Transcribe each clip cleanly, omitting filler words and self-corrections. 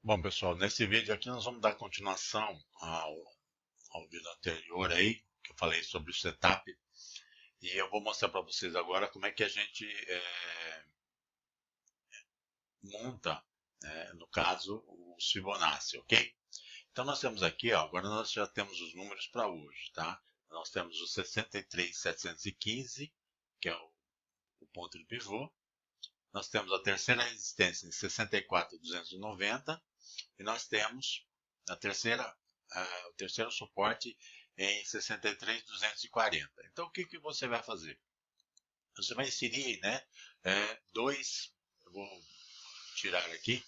Bom, pessoal, nesse vídeo aqui nós vamos dar continuação ao vídeo anterior aí, que eu falei sobre o setup. E eu vou mostrar para vocês agora como é que a gente monta, no caso, os Fibonacci, ok? Então nós temos aqui, ó, agora nós já temos os números para hoje, tá? Nós temos o 63.715, que é o ponto de pivô. Nós temos a terceira resistência em 64.290 e nós temos o terceiro suporte em 63.240. Então o que você vai fazer? Você vai inserir, né, eu vou tirar aqui,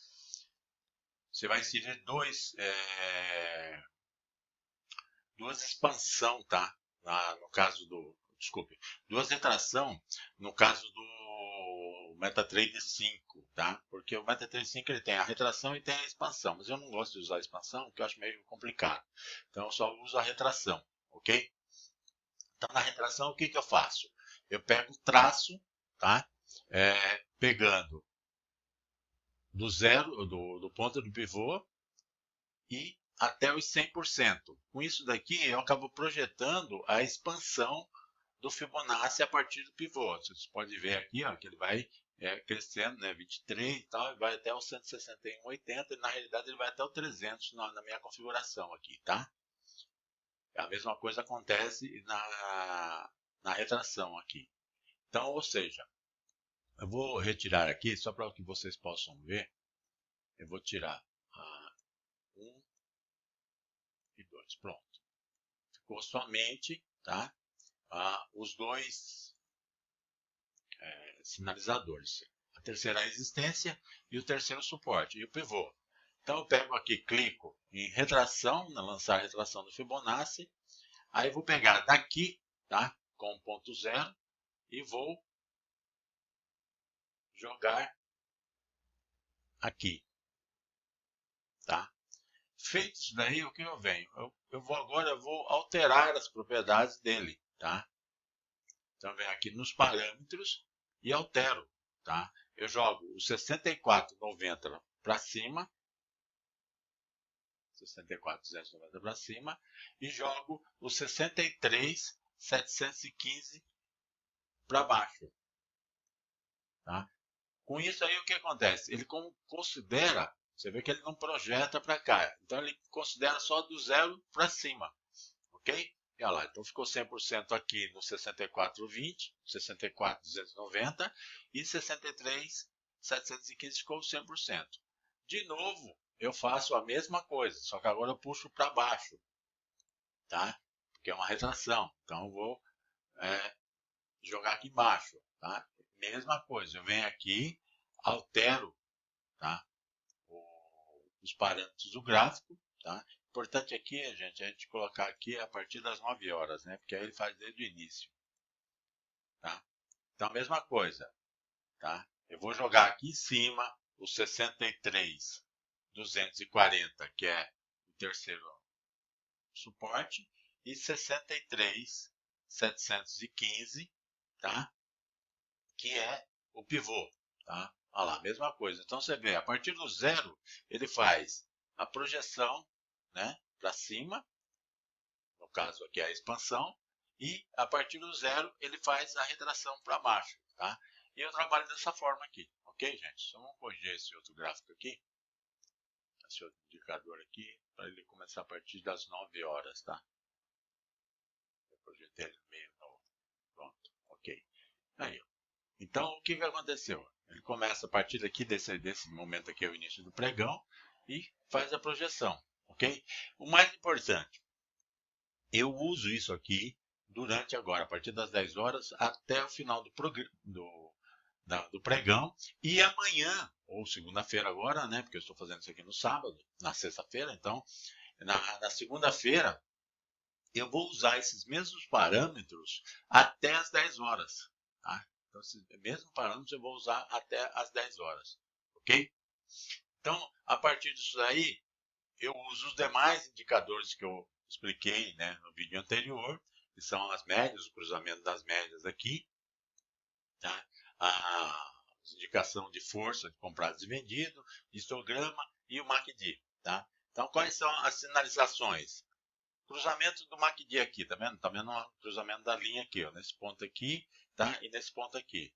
você vai inserir duas expansão, tá? No caso duas retração no caso do MetaTrader 5, tá? Porque o MetaTrader 5 ele tem a retração e tem a expansão, mas eu não gosto de usar a expansão porque eu acho meio complicado. Então eu só uso a retração, ok? Então na retração o que eu faço? Eu pego o traço, tá? Pegando do zero, do ponto do pivô e até os 100%. Com isso daqui, eu acabo projetando a expansão do Fibonacci a partir do pivô. Vocês podem ver aqui, ó, que ele vai crescendo, né, 23 e tal, e vai até o 161,80, e na realidade ele vai até o 300 na minha configuração aqui, tá? A mesma coisa acontece na retração aqui. Então, ou seja, eu vou retirar aqui, só para que vocês possam ver, eu vou tirar 1 e 2, pronto. Ficou somente, tá? Os dois sinalizadores, a terceira resistência e o terceiro suporte, e o pivô. Então eu pego aqui, clico em retração, lançar a retração do Fibonacci, aí vou pegar daqui, tá, com ponto zero, e vou jogar aqui, tá? Feito isso daí, o que eu venho? Eu vou alterar as propriedades dele, tá? Então eu venho aqui nos parâmetros e altero, tá? Eu jogo o 64,90 para cima, 64,290 para cima, e jogo o 63,715 para baixo, tá? Com isso aí o que acontece? Ele considera, você vê que ele não projeta para cá, então ele considera só do zero para cima, ok? E olha lá, então ficou 100% aqui no 64,20, 64,290 e 63,715 ficou 100%. De novo, eu faço a mesma coisa, só que agora eu puxo para baixo, tá? Porque é uma retração, então eu vou jogar aqui embaixo, tá? Mesma coisa, eu venho aqui, altero, tá? Os parâmetros do gráfico, tá? Importante aqui, gente, a gente colocar aqui a partir das 9 horas, né? Porque aí ele faz desde o início, tá? Então, a mesma coisa, tá? Eu vou jogar aqui em cima o 63,240, que é o terceiro suporte, e 63,715, tá? Que é o pivô, tá? Olha lá, mesma coisa. Então, você vê, a partir do zero, ele faz a projeção, né, para cima, no caso aqui é a expansão, e a partir do zero ele faz a retração para baixo, tá? E eu trabalho dessa forma aqui, ok, gente? Só vamos corrigir esse outro gráfico aqui, esse outro indicador aqui, para ele começar a partir das 9 horas, tá? Eu projetei ele no meio novo. Pronto, ok. Aí, então, o que aconteceu? Ele começa a partir daqui, desse momento aqui, é o início do pregão, e faz a projeção, ok? O mais importante, eu uso isso aqui durante agora, a partir das 10 horas até o final do pregão. E amanhã, ou segunda-feira agora, né? Porque eu estou fazendo isso aqui no sábado, na sexta-feira, então, na segunda-feira, eu vou usar esses mesmos parâmetros até as 10 horas. Tá? Então, esses mesmos parâmetros eu vou usar até as 10 horas. Ok? Então, a partir disso aí, eu uso os demais indicadores que eu expliquei, né, no vídeo anterior, que são as médias, o cruzamento das médias aqui, tá? A indicação de força de comprado e vendido, histograma e o MACD, tá? Então, quais são as sinalizações? Cruzamento do MACD aqui, tá vendo? Tá vendo o cruzamento da linha aqui, ó, nesse ponto aqui, tá? E nesse ponto aqui.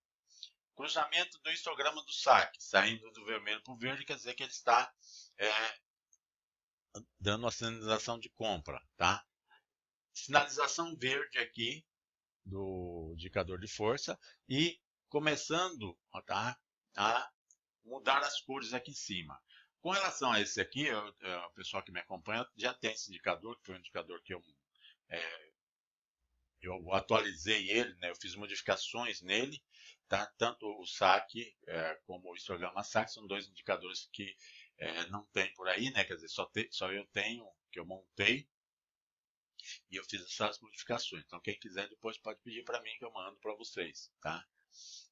Cruzamento do histograma do saque, saindo do vermelho para o verde, quer dizer que ele está dando a sinalização de compra, tá? Sinalização verde aqui do indicador de força e começando, tá, a mudar as cores aqui em cima. Com relação a esse aqui, o pessoal que me acompanha já tem esse indicador, que foi um indicador que eu atualizei ele, né? Eu fiz modificações nele, tá? Tanto o saque como o histograma saque são dois indicadores que não tem por aí, né? Quer dizer, só eu tenho, que eu montei, e eu fiz essas modificações. Então, quem quiser depois pode pedir para mim que eu mando para vocês, tá?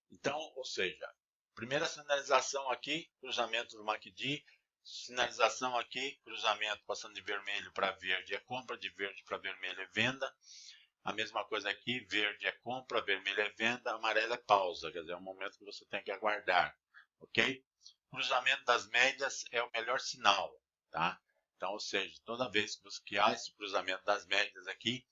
Então, ou seja, primeira sinalização aqui, cruzamento do MACD, sinalização aqui, cruzamento passando de vermelho para verde é compra, de verde para vermelho é venda. A mesma coisa aqui, verde é compra, vermelho é venda, amarelo é pausa, quer dizer, é um momento que você tem que aguardar, ok? Cruzamento das médias é o melhor sinal, tá? Então, ou seja, toda vez que há esse cruzamento das médias aqui,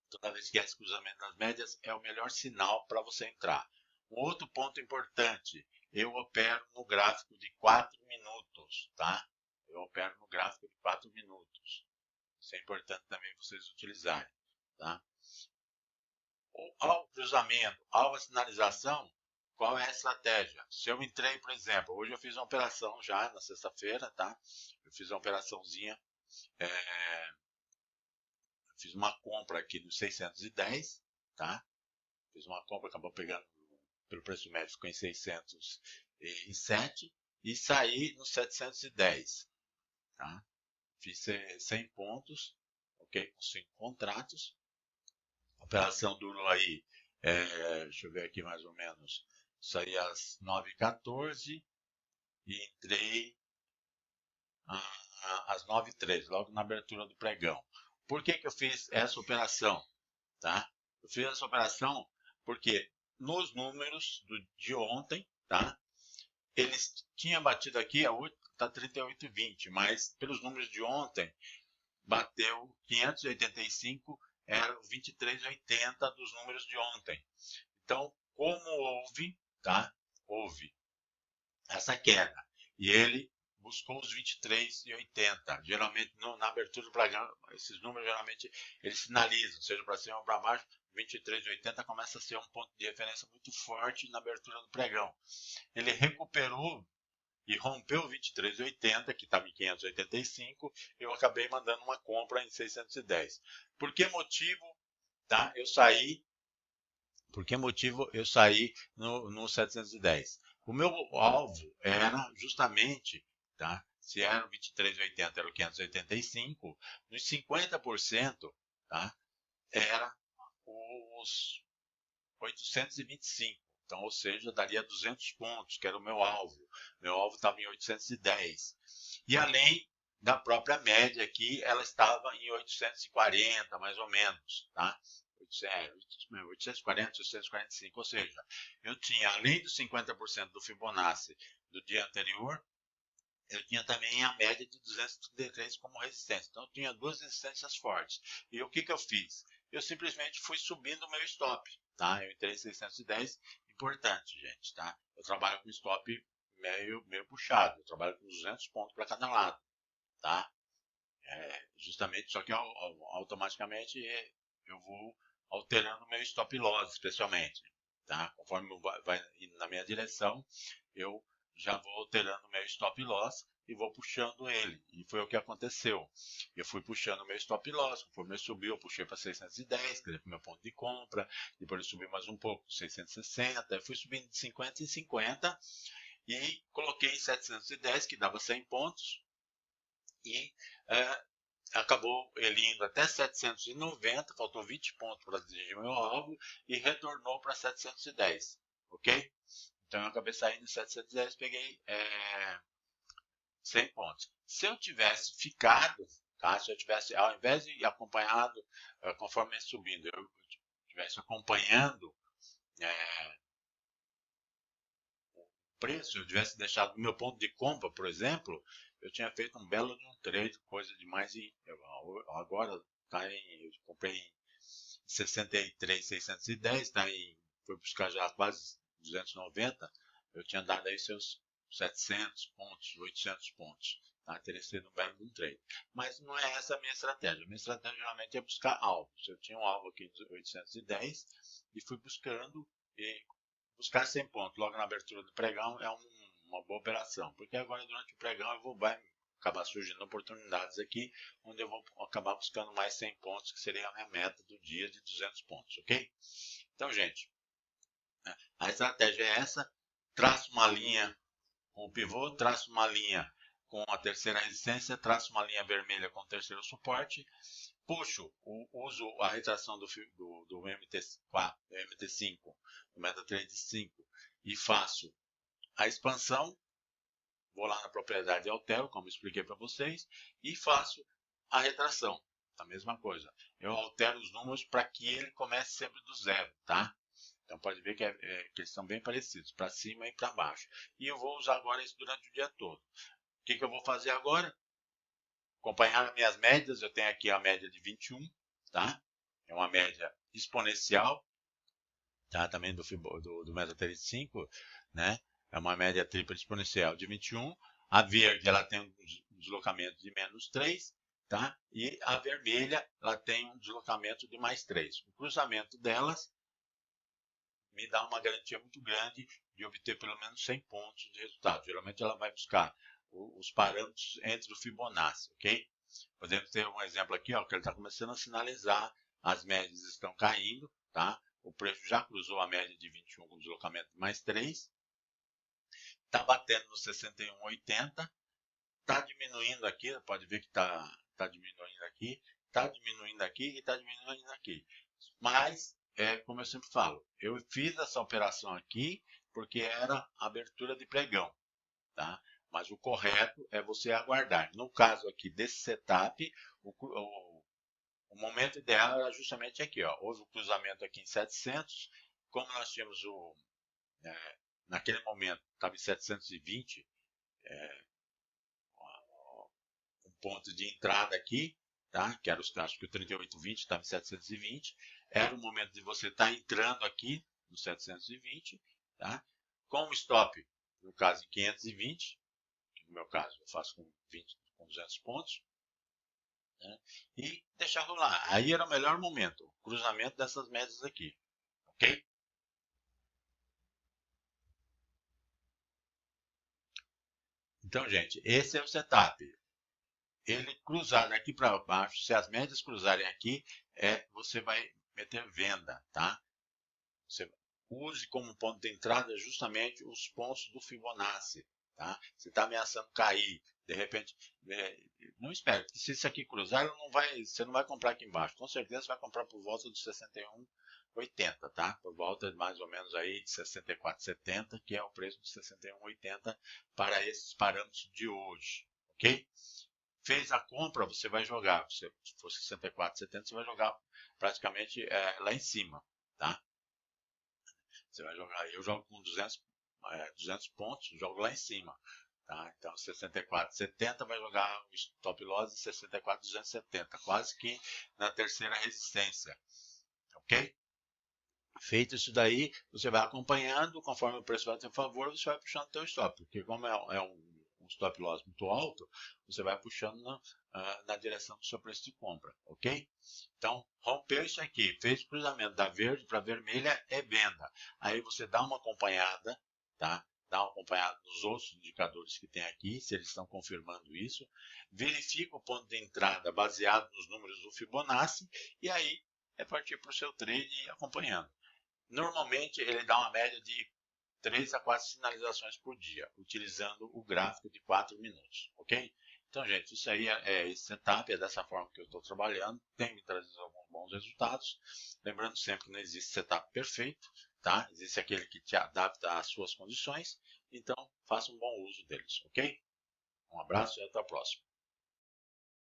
toda vez que há esse cruzamento das médias, é o melhor sinal para você entrar. Um outro ponto importante, eu opero no gráfico de 4 minutos, tá? Eu opero no gráfico de 4 minutos. Isso é importante também vocês utilizarem, tá? Ao cruzamento, ao sinalização, qual é a estratégia? Se eu entrei, por exemplo, hoje eu fiz uma operação já na sexta-feira, tá? Eu fiz uma operaçãozinha, fiz uma compra aqui no 610, tá? Fiz uma compra, acabou pegando pelo preço médio, ficou em 607 e saí no 710, tá? Fiz 100 pontos, ok? Com 5 contratos. A operação durou aí, deixa eu ver aqui mais ou menos, saí às 9h14 e entrei às 9h13, logo na abertura do pregão. Por que eu fiz essa operação? Tá? Eu fiz essa operação porque nos números de ontem, tá? Eles tinham batido aqui a 38,20, mas pelos números de ontem, bateu 585, era 23,80 dos números de ontem. Então, como houve, tá? Houve essa queda e ele buscou os 23,80. Geralmente, na abertura do pregão, esses números geralmente eles sinalizam, seja para cima ou para baixo, 23,80 começa a ser um ponto de referência muito forte na abertura do pregão. Ele recuperou e rompeu 23,80, que estava em 585, eu acabei mandando uma compra em 610. Por que motivo, tá? Por que motivo eu saí no 710? O meu alvo era justamente, tá? Se era o 23,80, era o 585, nos 50%, tá? Era os 825. Então, ou seja, daria 200 pontos, que era o meu alvo. Meu alvo estava em 810. E além da própria média aqui, ela estava em 840, mais ou menos, tá? 840, 845, ou seja, eu tinha, além dos 50% do Fibonacci do dia anterior, eu tinha também a média de 233 como resistência. Então, eu tinha duas resistências fortes. E o que eu fiz? Eu simplesmente fui subindo o meu stop, tá? Eu entrei em 610, importante, gente, tá? Eu trabalho com stop meio puxado, eu trabalho com 200 pontos para cada lado, tá? Justamente, só que automaticamente eu vou alterando o meu stop loss, especialmente, tá? Conforme vai indo na minha direção, eu já vou alterando o meu stop loss e vou puxando ele. E foi o que aconteceu. Eu fui puxando o meu stop loss, conforme ele subiu, eu puxei para 610, que era o meu ponto de compra, depois eu subi mais um pouco, 660, eu fui subindo de 50 em 50 e coloquei em 710, que dava 100 pontos, e acabou ele indo até 790, faltou 20 pontos para atingir meu alvo e retornou para 710, ok? Então eu acabei saindo de 710, peguei 100 pontos. Se eu tivesse ficado, tá? Se eu tivesse, ao invés de acompanhado conforme subindo, eu estivesse acompanhando o preço, eu tivesse deixado no meu ponto de compra, por exemplo, eu tinha feito um belo de um trade, coisa de mais. Agora tá eu comprei em 63.610, foi buscar já quase 290, eu tinha dado aí seus 700 pontos, 800 pontos. Tá? Teria sido um belo de um trade. Mas não é essa a minha estratégia. A minha estratégia geralmente é buscar alvos. Eu tinha um alvo aqui de 810 e fui buscando e buscar 100 pontos logo na abertura do pregão é uma boa operação, porque agora durante o pregão vai acabar surgindo oportunidades aqui, onde eu vou acabar buscando mais 100 pontos, que seria a minha meta do dia de 200 pontos, ok? Então, gente, a estratégia é essa, traço uma linha com o pivô, traço uma linha com a terceira resistência, traço uma linha vermelha com o terceiro suporte, puxo, uso a retração do MT4, do MT5, do MetaTrader 5 e faço a expansão, vou lá na propriedade e altero, como expliquei para vocês, e faço a retração, a mesma coisa. Eu altero os números para que ele comece sempre do zero, tá? Então pode ver que eles são bem parecidos, para cima e para baixo. E eu vou usar agora isso durante o dia todo. O que eu vou fazer agora? Acompanhar as minhas médias, eu tenho aqui a média de 21, tá? É uma média exponencial, tá? Também do MetaTrader 5, né? É uma média tripla exponencial de 21. A verde, ela tem um deslocamento de menos 3, tá? E a vermelha, ela tem um deslocamento de mais 3. O cruzamento delas me dá uma garantia muito grande de obter pelo menos 100 pontos de resultado. Geralmente ela vai buscar os parâmetros entre o Fibonacci, ok? Podemos ter um exemplo aqui, ó, que ele está começando a sinalizar, as médias estão caindo, tá? O preço já cruzou a média de 21 com deslocamento de mais 3, está batendo no 61,80, está diminuindo aqui, pode ver que está diminuindo aqui, está diminuindo aqui e está diminuindo aqui. Mas, como eu sempre falo, eu fiz essa operação aqui porque era abertura de pregão, tá? Mas o correto é você aguardar. No caso aqui desse setup, o momento ideal era justamente aqui, ó. Houve o cruzamento aqui em 700, como nós tínhamos naquele momento estava em 720, um ponto de entrada aqui, tá? Que era acho que o 3820 estava em 720, era o momento de você estar entrando aqui no 720, tá? Com o stop, no caso em 520, que no meu caso eu faço com 200 pontos, né? E deixar rolar. Aí era o melhor momento, o cruzamento dessas médias aqui, ok? Então, gente, esse é o setup. Ele cruzar daqui para baixo, se as médias cruzarem aqui, você vai meter venda, tá? Você use como ponto de entrada justamente os pontos do Fibonacci, tá? Você está ameaçando cair, de repente, não espere, se isso aqui cruzar, você não vai comprar aqui embaixo, com certeza você vai comprar por volta dos 61,80, tá? Por volta de mais ou menos aí de 64,70, que é o preço de 61,80 para esses parâmetros de hoje, ok? Fez a compra, você vai jogar, se for 64,70, você vai jogar praticamente lá em cima, tá? Você vai jogar, eu jogo com 200 pontos, jogo lá em cima, tá? Então 64,70 vai jogar o stop loss de 64,270, quase que na terceira resistência, ok? Feito isso daí, você vai acompanhando, conforme o preço vai a seu favor, você vai puxando o seu stop, porque como é um stop loss muito alto, você vai puxando na direção do seu preço de compra, ok? Então, rompeu isso aqui, fez o cruzamento da verde para vermelha, é venda. Aí você dá uma acompanhada, tá? Dá uma acompanhada nos outros indicadores que tem aqui, se eles estão confirmando isso. Verifica o ponto de entrada baseado nos números do Fibonacci e aí é partir para o seu trade e ir acompanhando. Normalmente ele dá uma média de 3 a 4 sinalizações por dia, utilizando o gráfico de 4 minutos, ok? Então, gente, isso aí esse setup, é dessa forma que eu estou trabalhando, tem me trazido alguns bons resultados. Lembrando sempre que não existe setup perfeito, tá? Existe aquele que te adapta às suas condições, então faça um bom uso deles, ok? Um abraço e até a próxima.